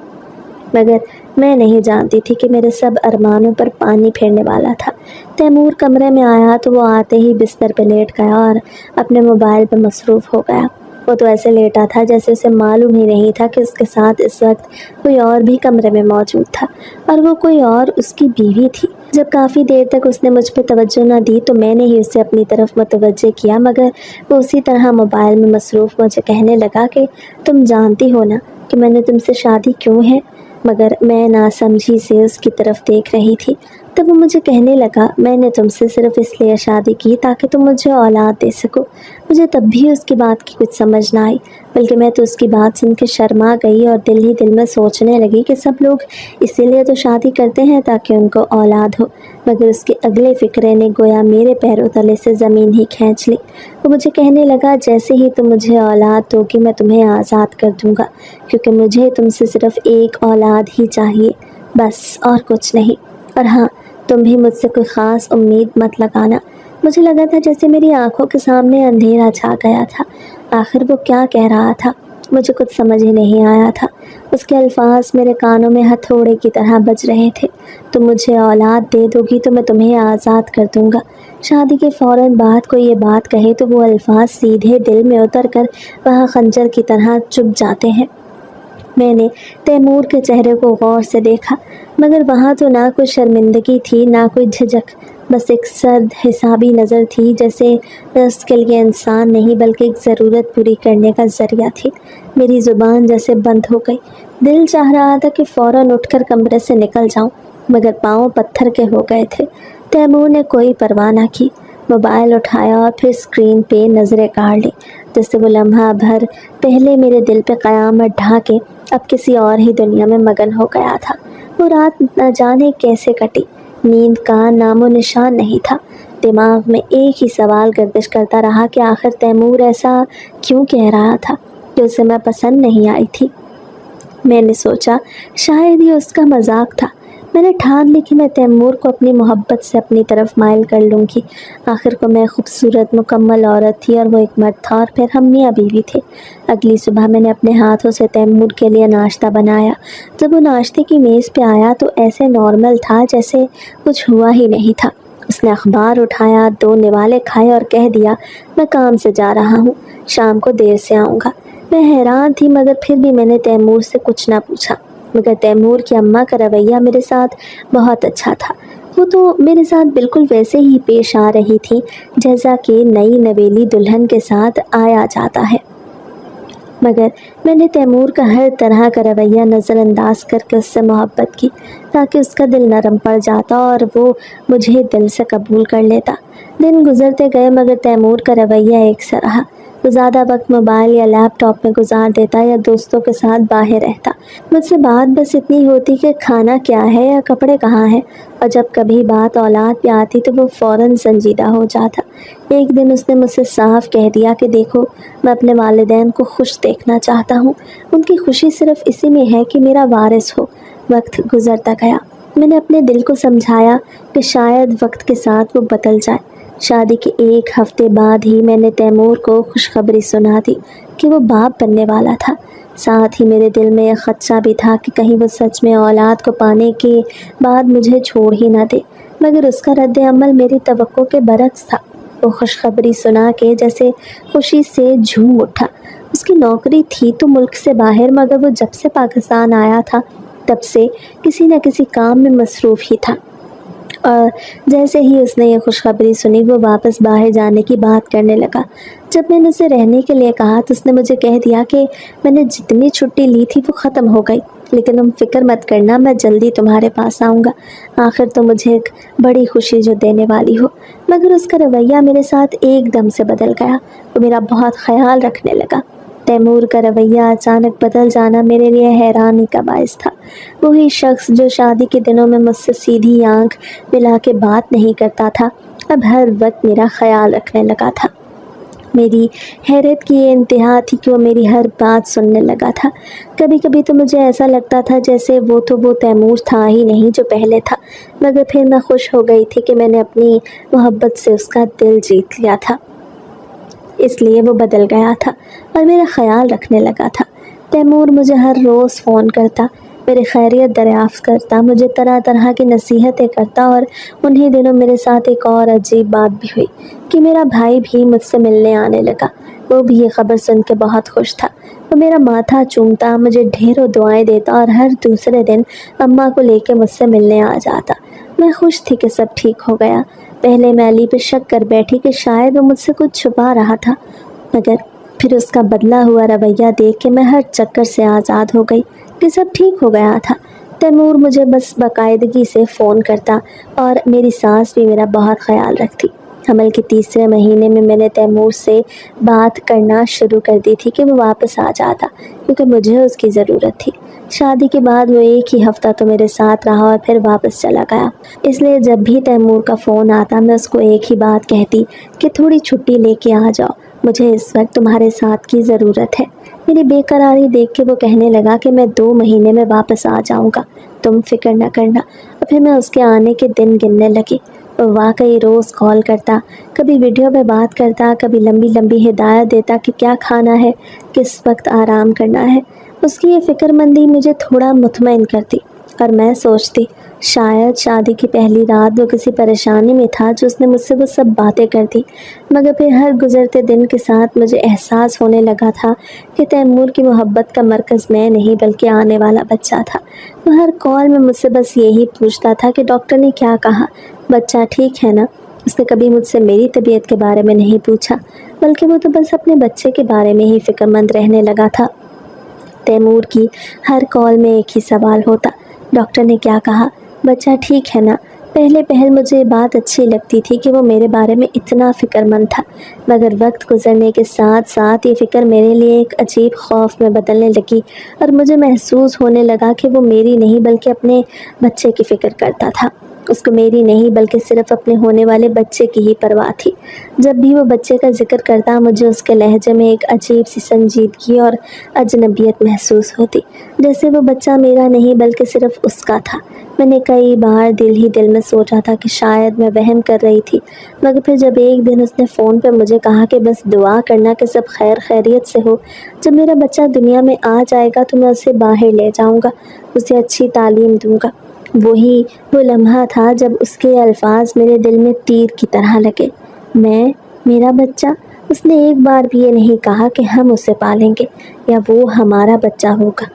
مگر میں نہیں جانتی تھی کہ میرے سب ارمانوں پر پانی پھیرنے والا تھا۔ تیمور کمرے میں آیا تو وہ آتے ہی بستر پہ لیٹ گیا اور اپنے موبائل پہ مصروف ہو گیا۔ وہ تو ایسے لیٹا تھا جیسے اسے معلوم ہی نہیں تھا کہ اس کے ساتھ اس وقت کوئی اور بھی کمرے میں موجود تھا، اور وہ کوئی اور اس کی بیوی تھی۔ جب کافی دیر تک اس نے مجھ پہ توجہ نہ دی تو میں نے ہی اسے اپنی طرف متوجہ کیا، مگر وہ اسی طرح موبائل میں مصروف مجھے کہنے لگا کہ تم جانتی ہو نا کہ میں نے تم سے شادی کیوں ہے، مگر میں ناسمجھی سے اس کی طرف دیکھ رہی تھی۔ تب وہ مجھے کہنے لگا میں نے تم سے صرف اس لیے شادی کی تاکہ تم مجھے اولاد دے سکو۔ مجھے تب بھی اس کی بات کی کچھ سمجھ نہ آئی، بلکہ میں تو اس کی بات سن کے شرما گئی اور دل ہی دل میں سوچنے لگی کہ سب لوگ اسی لیے تو شادی کرتے ہیں تاکہ ان کو اولاد ہو، مگر اس کے اگلے فکرے نے گویا میرے پیروں تلے سے زمین ہی کھینچ لی۔ وہ مجھے کہنے لگا جیسے ہی تم مجھے اولاد دو گی میں تمہیں آزاد کر دوں گا، کیونکہ مجھے تم سے صرف ایک اولاد ہی چاہیے، بس اور کچھ نہیں۔ اور ہاں، تم بھی مجھ سے کوئی خاص امید مت لگانا۔ مجھے لگا تھا جیسے میری آنکھوں کے سامنے اندھیرا چھا گیا تھا۔ آخر وہ کیا کہہ رہا تھا؟ مجھے کچھ سمجھ ہی نہیں آیا تھا۔ اس کے الفاظ میرے کانوں میں ہتھوڑے کی طرح بج رہے تھے۔ تم مجھے اولاد دے دو گی تو میں تمہیں آزاد کر دوں گا۔ شادی کے فوراً بعد کوئی یہ بات کہے تو وہ الفاظ سیدھے دل میں اتر کر وہاں خنجر کی طرح چبھ جاتے ہیں۔ میں نے تیمور کے چہرے کو غور سے دیکھا، مگر وہاں تو نہ کوئی شرمندگی تھی نہ کوئی جھجک، بس ایک سرد حسابی نظر تھی، جیسے میں اس کے لیے انسان نہیں بلکہ ایک ضرورت پوری کرنے کا ذریعہ تھی۔ میری زبان جیسے بند ہو گئی۔ دل چاہ رہا تھا کہ فوراً اٹھ کر کمرے سے نکل جاؤں، مگر پاؤں پتھر کے ہو گئے تھے۔ تیمور نے کوئی پرواہ نہ کی، موبائل اٹھایا اور پھر اسکرین پہ نظریں گاڑ لی، جیسے وہ لمحہ بھر پہلے میرے دل پہ قیامت ڈھا کے اب کسی اور ہی دنیا میں مگن ہو گیا تھا۔ وہ رات نہ جانے کیسے کٹی، نیند کا نام و نشان نہیں تھا۔ دماغ میں ایک ہی سوال گردش کرتا رہا کہ آخر تیمور ایسا کیوں کہہ رہا تھا کہ اسے میں پسند نہیں آئی تھی۔ میں نے سوچا شاید یہ اس کا مذاق تھا۔ میں نے ٹھان لی کہ میں تیمور کو اپنی محبت سے اپنی طرف مائل کر لوں گی۔ آخر کو میں خوبصورت مکمل عورت تھی اور وہ ایک مرد تھا، اور پھر ہم میاں بیوی تھے۔ اگلی صبح میں نے اپنے ہاتھوں سے تیمور کے لیے ناشتہ بنایا۔ جب وہ ناشتے کی میز پہ آیا تو ایسے نارمل تھا جیسے کچھ ہوا ہی نہیں تھا۔ اس نے اخبار اٹھایا، 2 نوالے کھائے اور کہہ دیا میں کام سے جا رہا ہوں، شام کو دیر سے آؤں گا۔ میں حیران تھی، مگر پھر بھی میں نے تیمور سے کچھ نہ پوچھا، مگر تیمور کی اماں کا رویہ میرے ساتھ بہت اچھا تھا۔ وہ تو میرے ساتھ بالکل ویسے ہی پیش آ رہی تھی جیسا کہ نئی نویلی دلہن کے ساتھ آیا جاتا ہے، مگر میں نے تیمور کا ہر طرح کا رویہ نظر انداز کر کے اس سے محبت کی تاکہ اس کا دل نرم پڑ جاتا اور وہ مجھے دل سے قبول کر لیتا۔ دن گزرتے گئے مگر تیمور کا رویہ ایک سا رہا۔ وہ زیادہ وقت موبائل یا لیپ ٹاپ میں گزار دیتا یا دوستوں کے ساتھ باہر رہتا۔ مجھ سے بات بس اتنی ہوتی کہ کھانا کیا ہے یا کپڑے کہاں ہیں، اور جب کبھی بات اولاد پہ آتی تو وہ فوراً سنجیدہ ہو جاتا۔ ایک دن اس نے مجھ سے صاف کہہ دیا کہ دیکھو، میں اپنے والدین کو خوش دیکھنا چاہتا ہوں، ان کی خوشی صرف اسی میں ہے کہ میرا وارث ہو۔ وقت گزرتا گیا۔ میں نے اپنے دل کو سمجھایا کہ شاید وقت کے ساتھ وہ بدل جائے۔ شادی کے 1 ہفتے بعد ہی میں نے تیمور کو خوشخبری سنا دی کہ وہ باپ بننے والا تھا۔ ساتھ ہی میرے دل میں ایک خدشہ بھی تھا کہ کہیں وہ سچ میں اولاد کو پانے کے بعد مجھے چھوڑ ہی نہ دے، مگر اس کا رد عمل میری توقع کے برعکس تھا۔ وہ خوشخبری سنا کے جیسے خوشی سے جھوم اٹھا۔ اس کی نوکری تھی تو ملک سے باہر، مگر وہ جب سے پاکستان آیا تھا تب سے کسی نہ کسی کام میں مصروف ہی تھا، اور جیسے ہی اس نے یہ خوشخبری سنی وہ واپس باہر جانے کی بات کرنے لگا۔ جب میں نے اسے رہنے کے لیے کہا تو اس نے مجھے کہہ دیا کہ میں نے جتنی چھٹی لی تھی وہ ختم ہو گئی، لیکن تم فکر مت کرنا، میں جلدی تمہارے پاس آؤں گا، آخر تو مجھے ایک بڑی خوشی جو دینے والی ہو۔ مگر اس کا رویہ میرے ساتھ ایک دم سے بدل گیا، وہ میرا بہت خیال رکھنے لگا۔ تیمور کا رویہ اچانک بدل جانا میرے لیے حیرانی کا باعث تھا۔ وہی شخص جو شادی کے دنوں میں مجھ سے سیدھی آنکھ ملا کے بات نہیں کرتا تھا، اب ہر وقت میرا خیال رکھنے لگا تھا۔ میری حیرت کی یہ انتہا تھی کہ وہ میری ہر بات سننے لگا تھا۔ کبھی کبھی تو مجھے ایسا لگتا تھا جیسے وہ تیمور تھا ہی نہیں جو پہلے تھا، مگر پھر میں خوش ہو گئی تھی کہ میں نے اپنی محبت سے اس کا دل جیت لیا تھا، اس لیے وہ بدل گیا تھا اور میرا خیال رکھنے لگا تھا۔ تیمور مجھے ہر روز فون کرتا، میری خیریت دریافت کرتا، مجھے طرح طرح کی نصیحتیں کرتا، اور انہی دنوں میرے ساتھ ایک اور عجیب بات بھی ہوئی کہ میرا بھائی بھی مجھ سے ملنے آنے لگا۔ وہ بھی یہ خبر سن کے بہت خوش تھا۔ وہ میرا ماتھا چومتا، مجھے ڈھیروں دعائیں دیتا اور ہر دوسرے دن اماں کو لے کے مجھ سے ملنے آ جاتا۔ میں خوش تھی کہ سب ٹھیک ہو گیا۔ پہلے میں علی پہ شک کر بیٹھی کہ شاید وہ مجھ سے کچھ چھپا رہا تھا، مگر پھر اس کا بدلا ہوا رویہ دیکھ کے میں ہر چکر سے آزاد ہو گئی کہ سب ٹھیک ہو گیا تھا۔ تیمور مجھے بس باقاعدگی سے فون کرتا اور میری ساس بھی میرا بہت خیال رکھتی۔ حمل کے تیسرے مہینے میں نے تیمور سے بات کرنا شروع کر دی تھی کہ وہ واپس آ جاتا، کیونکہ مجھے اس کی ضرورت تھی۔ شادی کے بعد وہ ایک ہی ہفتہ تو میرے ساتھ رہا اور پھر واپس چلا گیا، اس لیے جب بھی تیمور کا فون آتا میں اس کو ایک ہی بات کہتی کہ تھوڑی چھٹی لے کے آ جاؤ، مجھے اس وقت تمہارے ساتھ کی ضرورت ہے۔ میری بے قراری دیکھ کے وہ کہنے لگا کہ میں 2 مہینے میں واپس آ جاؤں گا، تم فکر نہ کرنا۔ اور پھر میں اس کے آنے کے دن گننے لگی۔ وہ واقعی روز کال کرتا، کبھی ویڈیو پہ بات کرتا، کبھی لمبی لمبی ہدایت دیتا کہ کیا کھانا ہے، کس وقت آرام کرنا ہے۔ اس کی یہ فکر مندی مجھے تھوڑا مطمئن کرتی، اور میں سوچتی شاید شادی کی پہلی رات وہ کسی پریشانی میں تھا جو اس نے مجھ سے وہ سب باتیں کر دی۔ مگر پھر ہر گزرتے دن کے ساتھ مجھے احساس ہونے لگا تھا کہ تیمور کی محبت کا مرکز میں نہیں بلکہ آنے والا بچہ تھا۔ وہ ہر کال میں مجھ سے بس یہی پوچھتا تھا کہ ڈاکٹر نے کیا کہا، بچہ ٹھیک ہے نا۔ اس نے کبھی مجھ سے میری طبیعت کے بارے میں نہیں پوچھا، بلکہ وہ تو بس اپنے بچے کے بارے میں ہی فکر مند رہنے لگا تھا۔ تیمور کی ہر کال میں ایک ہی سوال ہوتا، ڈاکٹر نے کیا کہا، بچہ ٹھیک ہے نا۔ پہلے پہل مجھے یہ بات اچھی لگتی تھی کہ وہ میرے بارے میں اتنا فکر مند تھا، مگر وقت گزرنے کے ساتھ ساتھ یہ فکر میرے لیے ایک عجیب خوف میں بدلنے لگی، اور مجھے محسوس ہونے لگا کہ وہ میری نہیں بلکہ اپنے بچے کی فکر کرتا تھا۔ اس کو میری نہیں بلکہ صرف اپنے ہونے والے بچے کی ہی پرواہ تھی۔ جب بھی وہ بچے کا ذکر کرتا مجھے اس کے لہجے میں ایک عجیب سی سنجیدگی اور اجنبیت محسوس ہوتی، جیسے وہ بچہ میرا نہیں بلکہ صرف اس کا تھا۔ میں نے کئی بار دل ہی دل میں سوچا تھا کہ شاید میں وہم کر رہی تھی، مگر پھر جب ایک دن اس نے فون پہ مجھے کہا کہ بس دعا کرنا کہ سب خیر خیریت سے ہو، جب میرا بچہ دنیا میں آ جائے گا تو میں اسے باہر لے جاؤں گا، اسے اچھی تعلیم دوں گا، وہی وہ لمحہ تھا جب اس کے الفاظ میرے دل میں تیر کی طرح لگے۔ میرا بچہ، اس نے ایک بار بھی یہ نہیں کہا کہ ہم اسے پالیں گے یا وہ ہمارا بچہ ہوگا۔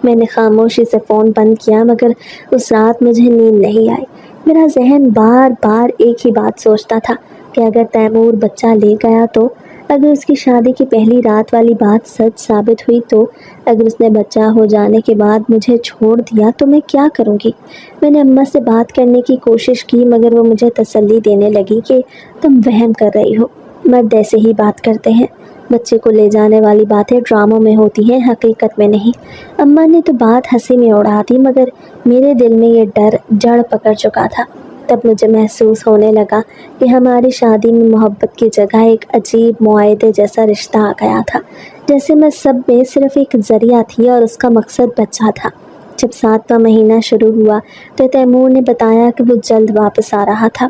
میں نے خاموشی سے فون بند کیا، مگر اس رات مجھے نیند نہیں آئی۔ میرا ذہن بار بار ایک ہی بات سوچتا تھا کہ اگر تیمور بچہ لے گیا تو، اگر اس کی شادی کی پہلی رات والی بات سچ ثابت ہوئی تو، اگر اس نے بچہ ہو جانے کے بعد مجھے چھوڑ دیا تو میں کیا کروں گی۔ میں نے اماں سے بات کرنے کی کوشش کی، مگر وہ مجھے تسلی دینے لگی کہ تم وہم کر رہی ہو، مرد ایسے ہی بات کرتے ہیں، بچے کو لے جانے والی باتیں ڈراموں میں ہوتی ہیں، حقیقت میں نہیں۔ اماں نے تو بات ہنسی میں اڑا دی، مگر میرے دل میں یہ ڈر جڑ پکڑ چکا تھا۔ تب مجھے محسوس ہونے لگا کہ ہماری شادی میں محبت کی جگہ ایک عجیب معاہدے جیسا رشتہ آ گیا تھا، جیسے میں سب میں صرف ایک ذریعہ تھی اور اس کا مقصد بچہ تھا۔ جب 7واں مہینہ شروع ہوا تو تیمور نے بتایا کہ وہ جلد واپس آ رہا تھا،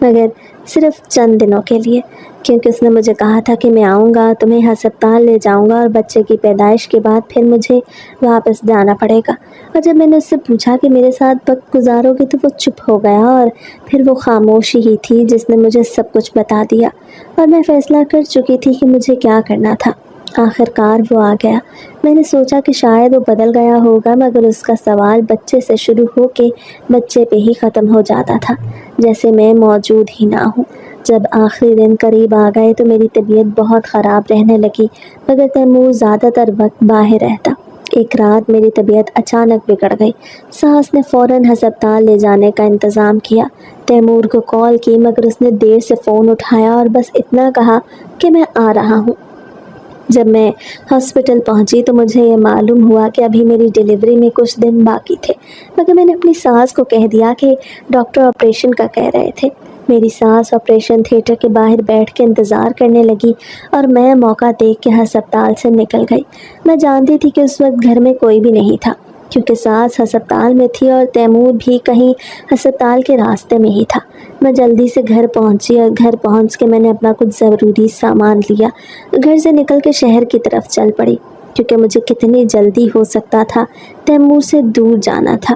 مگر صرف چند دنوں کے لیے، کیونکہ اس نے مجھے کہا تھا کہ میں آؤں گا، تمہیں ہسپتال لے جاؤں گا اور بچے کی پیدائش کے بعد پھر مجھے واپس جانا پڑے گا۔ اور جب میں نے اس سے پوچھا کہ میرے ساتھ وقت گزارو گے تو وہ چپ ہو گیا، اور پھر وہ خاموشی ہی تھی جس نے مجھے سب کچھ بتا دیا، اور میں فیصلہ کر چکی تھی کہ مجھے کیا کرنا تھا۔ آخر کار وہ آ گیا۔ میں نے سوچا کہ شاید وہ بدل گیا ہوگا، مگر اس کا سوال بچے سے شروع ہو کے بچے پہ ہی ختم ہو جاتا تھا، جیسے میں موجود ہی نہ ہوں۔ جب آخری دن قریب آ گئے تو میری طبیعت بہت خراب رہنے لگی، مگر تیمور زیادہ تر وقت باہر رہتا۔ ایک رات میری طبیعت اچانک بگڑ گئی۔ ساس نے فوراً ہسپتال لے جانے کا انتظام کیا۔ تیمور کو کال کی مگر اس نے دیر سے فون اٹھایا اور بس اتنا کہا کہ میں آ رہا ہوں۔ جب میں ہاسپٹل پہنچی تو مجھے یہ معلوم ہوا کہ ابھی میری ڈیلیوری میں کچھ دن باقی تھے، مگر میں نے اپنی ساس کو کہہ دیا کہ ڈاکٹر آپریشن کا کہہ رہے تھے۔ میری ساس آپریشن تھیٹر کے باہر بیٹھ کے انتظار کرنے لگی اور میں موقع دیکھ کے ہسپتال سے نکل گئی۔ میں جانتی تھی کہ اس وقت گھر میں کوئی بھی نہیں تھا، کیونکہ ساس ہسپتال میں تھی اور تیمور بھی کہیں ہسپتال کے راستے میں ہی تھا۔ میں جلدی سے گھر پہنچی اور گھر پہنچ کے میں نے اپنا کچھ ضروری سامان لیا، گھر سے نکل کے شہر کی طرف چل پڑی، کیونکہ مجھے کتنی جلدی ہو سکتا تھا تیمور سے دور جانا تھا۔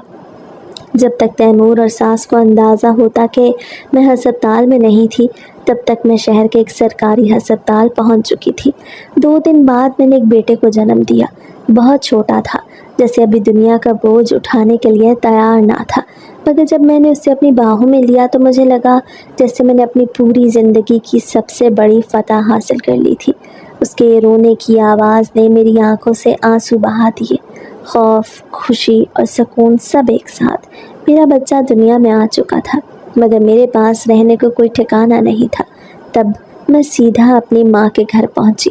جب تک تیمور اور ساس کو اندازہ ہوتا کہ میں ہسپتال میں نہیں تھی، تب تک میں شہر کے ایک سرکاری ہسپتال پہنچ چکی تھی۔ 2 دن بعد میں نے ایک بیٹے کو جنم دیا۔ بہت چھوٹا تھا، جیسے ابھی دنیا کا بوجھ اٹھانے کے لیے تیار نہ تھا، مگر جب میں نے اسے اپنی باہوں میں لیا تو مجھے لگا جیسے میں نے اپنی پوری زندگی کی سب سے بڑی فتح حاصل کر لی تھی۔ اس کے رونے کی آواز نے میری آنکھوں سے آنسو بہا دیے۔ خوف، خوشی اور سکون سب ایک ساتھ۔ میرا بچہ دنیا میں آ چکا تھا، مگر میرے پاس رہنے کو کوئی ٹھکانہ نہیں تھا۔ تب میں سیدھا اپنی ماں کے گھر پہنچی،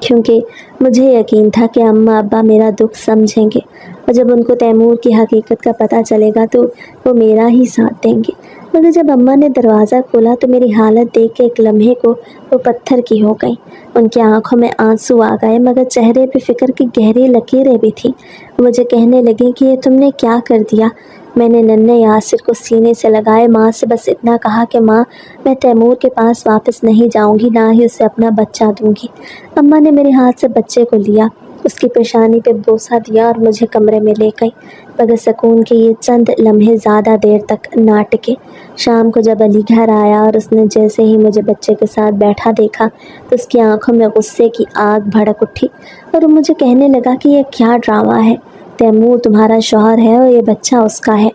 کیونکہ مجھے یقین تھا کہ اماں ابا میرا دکھ سمجھیں گے اور جب ان کو تیمور کی حقیقت کا پتہ چلے گا تو وہ میرا ہی ساتھ دیں گے۔ مگر جب اماں نے دروازہ کھولا تو میری حالت دیکھ کے ایک لمحے کو وہ پتھر کی ہو گئی۔ ان کی آنکھوں میں آنسو آ گئے، مگر چہرے پہ فکر کی گہری لکیریں بھی تھیں۔ مجھے کہنے لگیں کہ یہ تم نے کیا کر دیا؟ میں نے ننھے یاسر کو سینے سے لگائے ماں سے بس اتنا کہا کہ ماں، میں تیمور کے پاس واپس نہیں جاؤں گی، نہ ہی اسے اپنا بچہ دوں گی۔ اماں نے میرے ہاتھ سے بچے کو لیا، اس کی پیشانی پہ بوسہ دیا اور مجھے کمرے میں لے گئی، مگر سکون کے یہ چند لمحے زیادہ دیر تک نہ ٹکے۔ شام کو جب علی گھر آیا اور اس نے جیسے ہی مجھے بچے کے ساتھ بیٹھا دیکھا تو اس کی آنکھوں میں غصے کی آگ بھڑک اٹھی اور وہ مجھے کہنے لگا کہ یہ کیا ڈرامہ ہے؟ تیمور تمہارا شوہر ہے اور یہ بچہ اس کا ہے،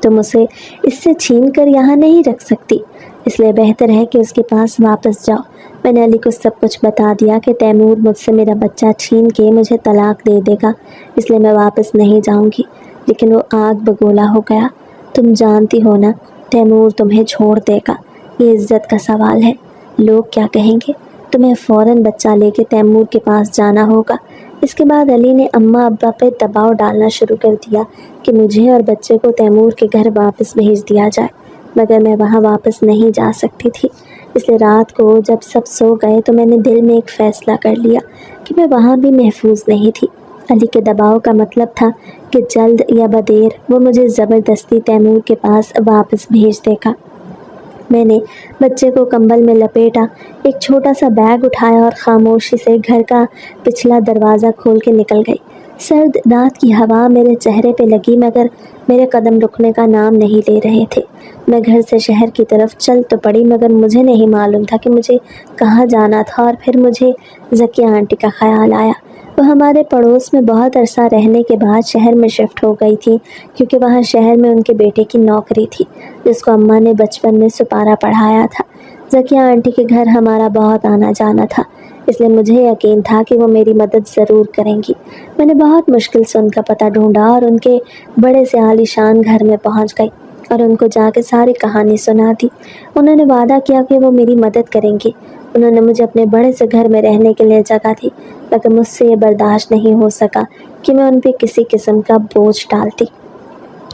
تم اسے اس سے چھین کر یہاں نہیں رکھ سکتی، اس لیے بہتر ہے کہ اس کے پاس واپس جاؤ۔ میں نے علی کو سب کچھ بتا دیا کہ تیمور مجھ سے میرا بچہ چھین کے مجھے طلاق دے دے گا، اس لیے میں واپس نہیں جاؤں گی، لیکن وہ آگ بگولا ہو گیا۔ تم جانتی ہو نا، تیمور تمہیں چھوڑ دے گا، یہ عزت کا سوال ہے، لوگ کیا کہیں گے؟ تمہیں فوراً بچہ لے کے تیمور کے پاس جانا ہوگا۔ اس کے بعد علی نے اماں ابا پہ دباؤ ڈالنا شروع کر دیا کہ مجھے اور بچے کو تیمور کے گھر واپس بھیج دیا جائے، مگر میں وہاں واپس نہیں جا سکتی تھی، اس لیے رات کو جب سب سو گئے تو میں نے دل میں ایک فیصلہ کر لیا کہ میں وہاں بھی محفوظ نہیں تھی۔ علی کے دباؤ کا مطلب تھا کہ جلد یا بدیر وہ مجھے زبردستی تیمور کے پاس واپس بھیج دے گا۔ میں نے بچے کو کمبل میں لپیٹا، ایک چھوٹا سا بیگ اٹھایا اور خاموشی سے گھر کا پچھلا دروازہ کھول کے نکل گئی۔ سرد رات کی ہوا میرے چہرے پہ لگی مگر میرے قدم رکنے کا نام نہیں لے رہے تھے۔ میں گھر سے شہر کی طرف چل تو پڑی، مگر مجھے نہیں معلوم تھا کہ مجھے کہاں جانا تھا، اور پھر مجھے ذکیہ آنٹی کا خیال آیا۔ وہ ہمارے پڑوس میں بہت عرصہ رہنے کے بعد شہر میں شفٹ ہو گئی تھی، کیونکہ وہاں شہر میں ان کے بیٹے کی نوکری تھی جس کو اماں نے بچپن میں سپارہ پڑھایا تھا۔ ذکیہ آنٹی کے گھر ہمارا بہت آنا جانا تھا، اس لیے مجھے یقین تھا کہ وہ میری مدد ضرور کریں گی۔ میں نے بہت مشکل سے ان کا پتہ ڈھونڈا اور ان کے بڑے سے عالی شان گھر میں پہنچ گئی اور ان کو جا کے ساری کہانی سنا دی۔ انہوں نے وعدہ کیا کہ وہ میری مدد کریں گی۔ انہوں نے مجھے اپنے بڑے سے گھر میں رہنے کے لیے جگہ دی، مگر مجھ سے یہ برداشت نہیں ہو سکا کہ میں ان پہ کسی قسم کا بوجھ ڈالتی،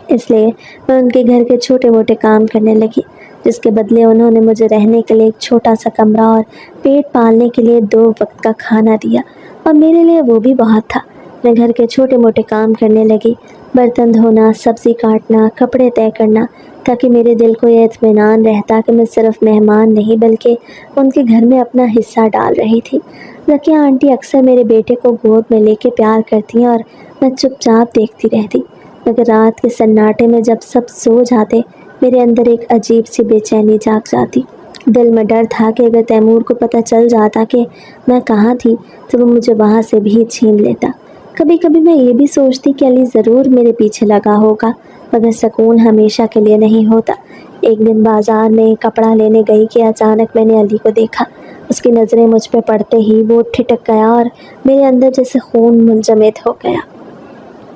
اس لیے میں ان کے گھر کے چھوٹے موٹے کام کرنے لگی، جس کے بدلے انہوں نے مجھے رہنے کے لیے ایک چھوٹا سا کمرہ اور پیٹ پالنے کے لیے 2 وقت کا کھانا دیا، اور میرے لیے وہ بھی بہت تھا۔ میں گھر کے چھوٹے موٹے کام کرنے لگی، برتن دھونا، سبزی کاٹنا، کپڑے طے کرنا، تاکہ میرے دل کو یہ اطمینان رہتا کہ میں صرف مہمان نہیں بلکہ ان کے گھر میں اپنا حصہ ڈال رہی تھی۔ ذکیہ آنٹی اکثر میرے بیٹے کو گود میں لے کے پیار کرتی اور میں چپ چاپ دیکھتی رہتی، مگر رات کے سناٹے میں جب سب سو جاتے میرے اندر ایک عجیب سی بے چینی جاگ جاتی۔ دل میں ڈر تھا کہ اگر تیمور کو پتہ چل جاتا کہ میں کہاں تھی تو وہ مجھے وہاں سے بھی چھین لیتا۔ کبھی کبھی میں یہ بھی سوچتی کہ علی ضرور میرے پیچھے لگا ہوگا، مگر سکون ہمیشہ کے لیے نہیں ہوتا۔ ایک دن بازار میں کپڑا لینے گئی کہ اچانک میں نے علی کو دیکھا۔ اس اس کی نظریں مجھ پہ پڑتے ہی وہ ٹھٹک گیا اور میرے اندر جیسے خون منجمد ہو گیا۔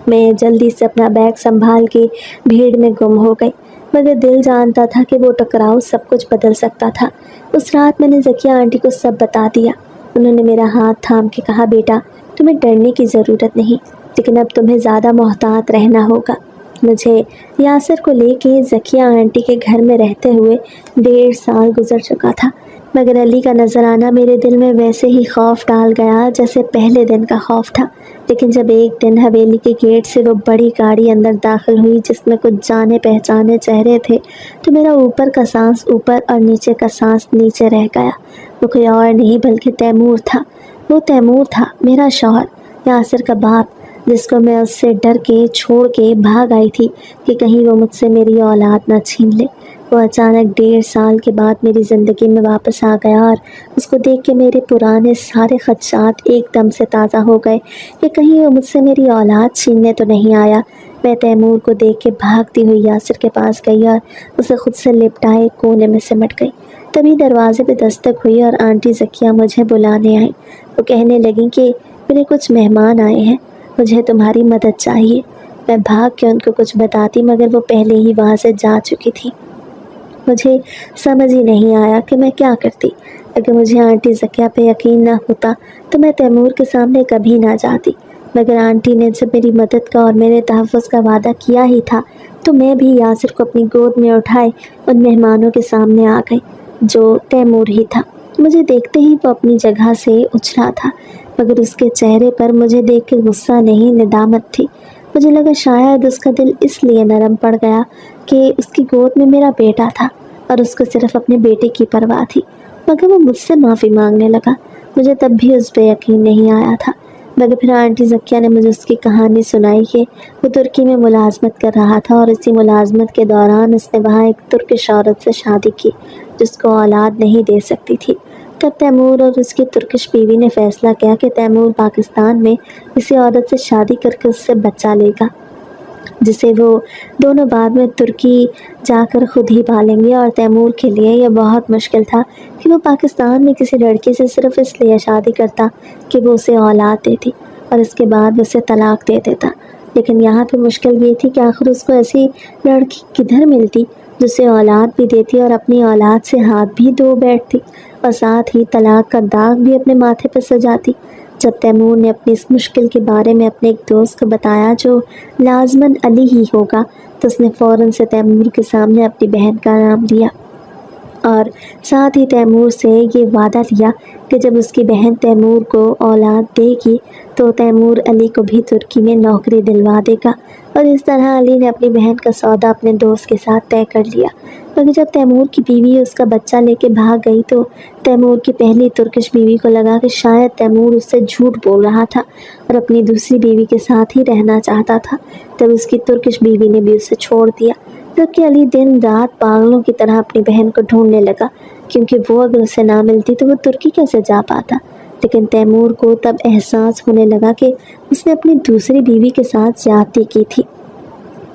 میں جلدی سے اپنا بیگ سنبھال کے بھیڑ میں گم ہو گئی، مگر دل جانتا تھا کہ وہ ٹکراؤ سب کچھ بدل سکتا تھا۔ اس رات میں نے ذکیہ آنٹی کو سب بتا دیا۔ انہوں نے میرا ہاتھ تھام کے کہا، بیٹا تمہیں ڈرنے کی ضرورت نہیں، لیکن اب تمہیں زیادہ محتاط رہنا ہوگا۔ مجھے یاسر کو لے کے ذکیہ آنٹی کے گھر میں رہتے ہوئے 1.5 سال گزر چکا تھا، مگر علی کا نظر آنا میرے دل میں ویسے ہی خوف ڈال گیا جیسے پہلے دن کا خوف تھا۔ لیکن جب ایک دن حویلی کے گیٹ سے وہ بڑی گاڑی اندر داخل ہوئی جس میں کچھ جانے پہچانے چہرے تھے، تو میرا اوپر کا سانس اوپر اور نیچے کا سانس نیچے رہ گیا۔ وہ کوئی اور نہیں بلکہ تیمور تھا۔ وہ تیمور تھا، میرا شوہر، یاسر کا باپ، جس کو میں اس سے ڈر کے چھوڑ کے بھاگ آئی تھی کہ کہیں وہ مجھ سے میری اولاد نہ چھین لے۔ وہ اچانک 1.5 سال کے بعد میری زندگی میں واپس آ گیا اور اس کو دیکھ کے میرے پرانے سارے خدشات ایک دم سے تازہ ہو گئے کہ کہیں وہ مجھ سے میری اولاد چھیننے تو نہیں آیا۔ میں تیمور کو دیکھ کے بھاگتی ہوئی یاسر کے پاس گئی اور اسے خود سے لپٹائے کونے میں سمٹ گئی۔ تبھی دروازے پہ دستک ہوئی اور آنٹی ذکیہ مجھے بلانے آئیں۔ وہ کہنے لگیں کہ میرے کچھ مہمان آئے ہیں، مجھے تمہاری مدد چاہیے۔ میں بھاگ کے ان کو کچھ بتاتی مگر وہ پہلے ہی وہاں سے جا چکی تھی۔ مجھے سمجھ ہی نہیں آیا کہ میں کیا کرتی۔ اگر مجھے آنٹی ذکیہ پہ یقین نہ ہوتا تو میں تیمور کے سامنے کبھی نہ جاتی، مگر آنٹی نے جب میری مدد کا اور میرے تحفظ کا وعدہ کیا ہی تھا تو میں بھی یاسر کو اپنی گود میں اٹھائے ان مہمانوں کے سامنے آ گئی جو تیمور ہی تھا۔ مجھے دیکھتے ہی وہ اپنی جگہ سے اچھلا تھا، مگر اس کے چہرے پر مجھے دیکھ کے غصہ نہیں ندامت تھی۔ مجھے لگا شاید اس کا دل اس لیے نرم پڑ گیا کہ اس کی گود میں میرا بیٹا تھا اور اس کو صرف اپنے بیٹے کی پرواہ تھی، مگر وہ مجھ سے معافی مانگنے لگا۔ مجھے تب بھی اس پہ یقین نہیں آیا تھا، مگر پھر آنٹی ذکیہ نے مجھے اس کی کہانی سنائی کہ وہ ترکی میں ملازمت کر رہا تھا اور اسی ملازمت کے دوران اس نے وہاں ایک ترکش عورت سے شادی کی جس کو اولاد نہیں دے سکتی تھی۔ تب تیمور اور اس کی ترکش بیوی نے فیصلہ کیا کہ تیمور پاکستان میں کسی عورت سے شادی کر کے اس سے بچہ لے گا، جسے وہ دونوں بعد میں ترکی جا کر خود ہی پالیں گے۔ اور تیمور کے لیے یہ بہت مشکل تھا کہ وہ پاکستان میں کسی لڑکی سے صرف اس لیے شادی کرتا کہ وہ اسے اولاد دیتی اور اس کے بعد اسے طلاق دے دیتا۔ لیکن یہاں پہ مشکل یہ تھی کہ آخر اس کو ایسی لڑکی کدھر ملتی جسے اولاد بھی دیتی اور اپنی اولاد سے ہاتھ بھی دھو بیٹھتی اور ساتھ ہی طلاق کا داغ بھی اپنے ماتھے پہ سجاتی۔ جب تیمور نے اپنی اس مشکل کے بارے میں اپنے ایک دوست کو بتایا جو لازماً علی ہی ہوگا، تو اس نے فوراً سے تیمور کے سامنے اپنی بہن کا نام لیا اور ساتھ ہی تیمور سے یہ وعدہ لیا کہ جب اس کی بہن تیمور کو اولاد دے گی تو تیمور علی کو بھی ترکی میں نوکری دلوا دے گا۔ اور اس طرح علی نے اپنی بہن کا سودا اپنے دوست کے ساتھ طے کر لیا۔ مگر جب تیمور کی بیوی اس کا بچہ لے کے بھاگ گئی تو تیمور کی پہلی ترکش بیوی کو لگا کہ شاید تیمور اس سے جھوٹ بول رہا تھا اور اپنی دوسری بیوی کے ساتھ ہی رہنا چاہتا تھا۔ تب اس کی ترکش بیوی نے بھی اسے چھوڑ دیا، جبکہ علی دن رات پاگلوں کی طرح اپنی بہن کو ڈھونڈنے لگا، کیونکہ وہ اگر اسے نہ ملتی تو وہ ترکی کیسے جا پاتا۔ لیکن تیمور کو تب احساس ہونے لگا کہ اس نے اپنی دوسری بیوی کے ساتھ زیادتی کی تھی۔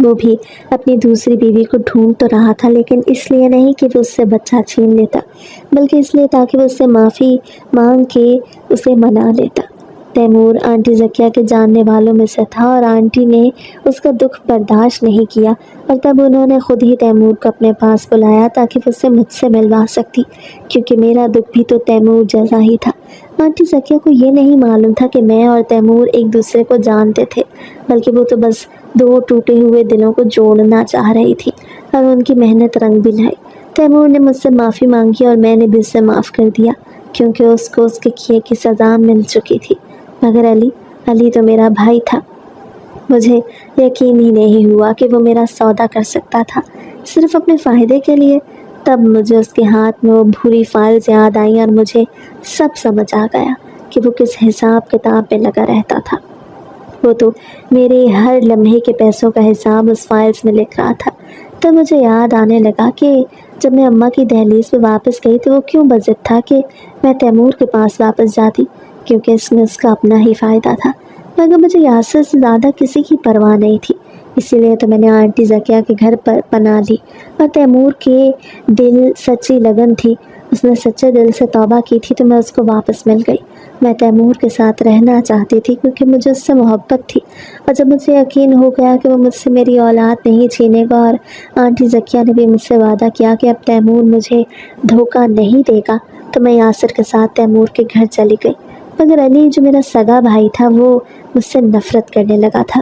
وہ بھی اپنی دوسری بیوی کو ڈھونڈ تو رہا تھا، لیکن اس لیے نہیں کہ وہ اس سے بچہ چھین لیتا، بلکہ اس لیے تاکہ وہ اس سے معافی مانگ کے اسے منا لیتا۔ تیمور آنٹی ذکیہ کے جاننے والوں میں سے تھا اور آنٹی نے اس کا دکھ برداشت نہیں کیا اور تب انہوں نے خود ہی تیمور کو اپنے پاس بلایا تاکہ وہ اسے مجھ سے ملوا سکتی، کیونکہ میرا دکھ بھی تو تیمور جیسا ہی تھا۔ آنٹی ذکیہ کو یہ نہیں معلوم تھا کہ میں اور تیمور ایک دوسرے کو جانتے تھے، بلکہ وہ تو بس دو ٹوٹے ہوئے دلوں کو جوڑنا چاہ رہی تھی اور ان کی محنت رنگ بھی لائی۔ تیمور نے مجھ سے معافی مانگی اور میں نے بھی اسے معاف کر دیا، کیونکہ اس کو اس کے کیے کی سزا مل چکی تھی۔ مگر علی تو میرا بھائی تھا۔ مجھے یقین ہی نہیں ہوا کہ وہ میرا سودا کر سکتا تھا صرف اپنے فائدے کے لیے۔ تب مجھے اس کے ہاتھ میں وہ بھوری فائلز یاد آئیں اور مجھے سب سمجھ آ گیا کہ وہ کس حساب کتاب میں لگا رہتا تھا۔ وہ تو میرے ہر لمحے کے پیسوں کا حساب اس فائلز میں لکھ رہا تھا۔ تب مجھے یاد آنے لگا کہ جب میں اماں کی دہلیز پہ واپس گئی تو وہ کیوں بضد تھا کہ میں تیمور کے پاس واپس جاتی، کیونکہ اس میں اس کا اپنا ہی فائدہ تھا۔ مگر مجھے یاسر سے زیادہ کسی کی پرواہ نہیں تھی، اسی لیے تو میں نے آنٹی ذکیہ کے گھر پر پناہ لی اور تیمور کے دل سچی لگن تھی اس نے سچے دل سے توبہ کی تھی تو میں اس کو واپس مل گئی۔ میں تیمور کے ساتھ رہنا چاہتی تھی کیونکہ مجھے اس سے محبت تھی، اور جب مجھے یقین ہو گیا کہ وہ مجھ سے میری اولاد نہیں چھینے گا، اور آنٹی ذکیہ نے بھی مجھ سے وعدہ کیا کہ اب تیمور مجھے دھوکہ نہیں دے گا، تو میں یاسر کے ساتھ تیمور کے گھر چلی گئی۔ مگر علی جو میرا سگا بھائی تھا وہ مجھ سے نفرت کرنے لگا تھا،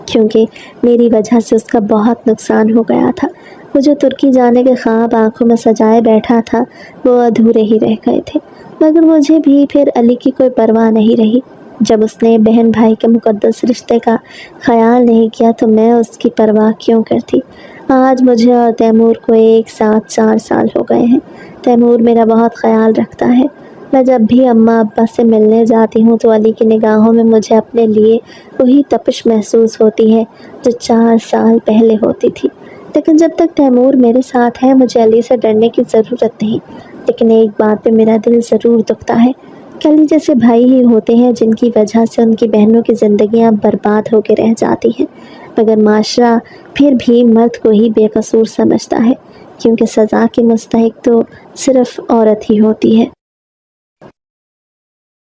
کیونکہ میری وجہ سے اس کا بہت نقصان ہو گیا تھا۔ وہ جو ترکی جانے کے خواب آنکھوں میں سجائے بیٹھا تھا وہ ادھورے ہی رہ گئے تھے۔ مگر مجھے بھی پھر علی کی کوئی پرواہ نہیں رہی۔ جب اس نے بہن بھائی کے مقدس رشتے کا خیال نہیں کیا تو میں اس کی پرواہ کیوں کرتی؟ آج مجھے اور تیمور کو ایک ساتھ 4 سال ہو گئے ہیں۔ تیمور میرا بہت خیال رکھتا ہے۔ میں جب بھی اماں ابا سے ملنے جاتی ہوں تو علی کی نگاہوں میں مجھے اپنے لیے وہی تپش محسوس ہوتی ہے جو 4 سال پہلے ہوتی تھی۔ لیکن جب تک تیمور میرے ساتھ ہے مجھے علی سے ڈرنے کی ضرورت نہیں۔ لیکن ایک بات پہ میرا دل ضرور دکھتا ہے کہ علی جیسے بھائی ہی ہوتے ہیں جن کی وجہ سے ان کی بہنوں کی زندگیاں برباد ہو کے رہ جاتی ہیں، مگر معاشرہ پھر بھی مرد کو ہی بے قصور سمجھتا ہے، کیونکہ سزا کی مستحق تو صرف عورت ہی ہوتی ہے۔